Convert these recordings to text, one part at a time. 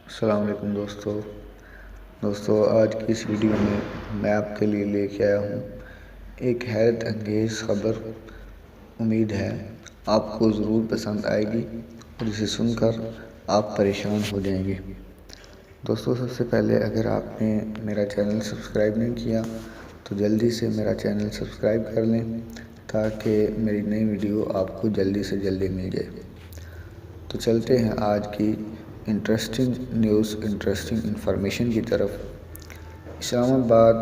السلام علیکم دوستو آج کی اس ویڈیو میں آپ کے لیے لے کے آیا ہوں ایک حیرت انگیز خبر۔ امید ہے آپ کو ضرور پسند آئے گی اور اسے سن کر آپ پریشان ہو جائیں گے۔ دوستو سب سے پہلے اگر آپ نے میرا چینل سبسکرائب نہیں کیا تو جلدی سے میرا چینل سبسکرائب کر لیں تاکہ میری نئی ویڈیو آپ کو جلدی سے جلدی مل جائے۔ تو چلتے ہیں آج کی انٹرسٹنگ نیوز، انٹرسٹنگ انفارمیشن کی طرف۔ اسلام آباد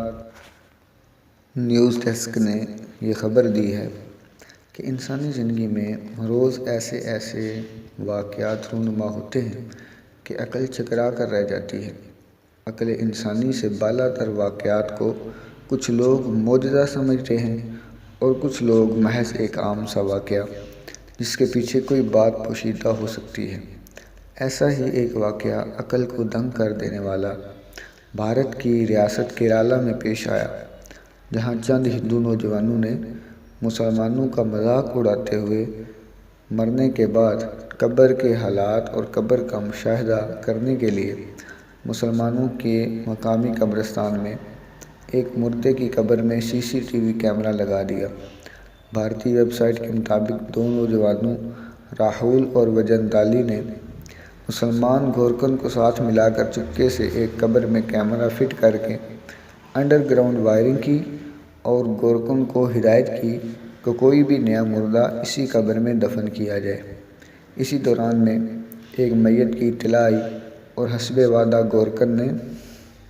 نیوز ڈیسک نے یہ خبر دی ہے کہ انسانی زندگی میں روز ایسے واقعات رونما ہوتے ہیں کہ عقل چکرا کر رہ جاتی ہے۔ عقل انسانی سے بالا تر واقعات کو کچھ لوگ معجزہ سمجھتے ہیں اور کچھ لوگ محض ایک عام سا واقعہ جس کے پیچھے کوئی بات پوشیدہ ہو سکتی ہے۔ ایسا ہی ایک واقعہ عقل کو دنگ کر دینے والا بھارت کی ریاست کیرالہ میں پیش آیا، جہاں چند ہندو نوجوانوں نے مسلمانوں کا مذاق اڑاتے ہوئے مرنے کے بعد قبر کے حالات اور قبر کا مشاہدہ کرنے کے لیے مسلمانوں کے مقامی قبرستان میں ایک مردے کی قبر میں CCTV کیمرہ لگا دیا۔ بھارتی ویب سائٹ کے مطابق دو نوجوانوں راہول اور وجندالی نے مسلمان گورکن کو ساتھ ملا کر چپکے سے ایک قبر میں کیمرہ فٹ کر کے انڈر گراؤنڈ وائرنگ کی اور گورکن کو ہدایت کی کہ کوئی بھی نیا مردہ اسی قبر میں دفن کیا جائے۔ اسی دوران میں ایک میت کی اطلاع آئی اور حسب وعدہ گورکن نے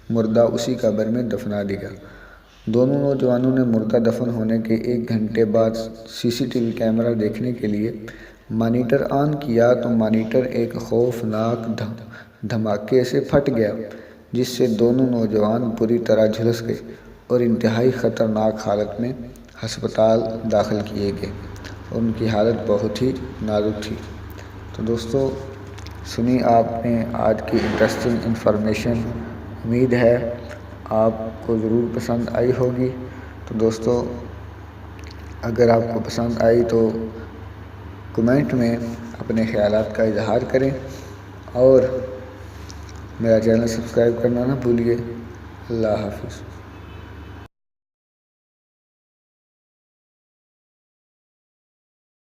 مردہ اسی قبر میں دفنا دیا۔ دونوں نوجوانوں نے مردہ دفن ہونے کے 1 گھنٹے بعد CCTV کیمرہ دیکھنے کے لیے مانیٹر آن کیا تو مانیٹر ایک خوفناک دھماکے سے پھٹ گیا، جس سے دونوں نوجوان بری طرح جھلس گئے اور انتہائی خطرناک حالت میں ہسپتال داخل کیے گئے اور ان کی حالت بہت ہی نازک تھی۔ تو دوستو سنی آپ نے آج کی انٹرسٹنگ انفارمیشن، امید ہے آپ کو ضرور پسند آئی ہوگی۔ تو دوستو اگر آپ کو پسند آئی تو کمنٹ میں اپنے خیالات کا اظہار کریں اور میرا چینل سبسکرائب کرنا نہ بھولیے۔ اللہ حافظ۔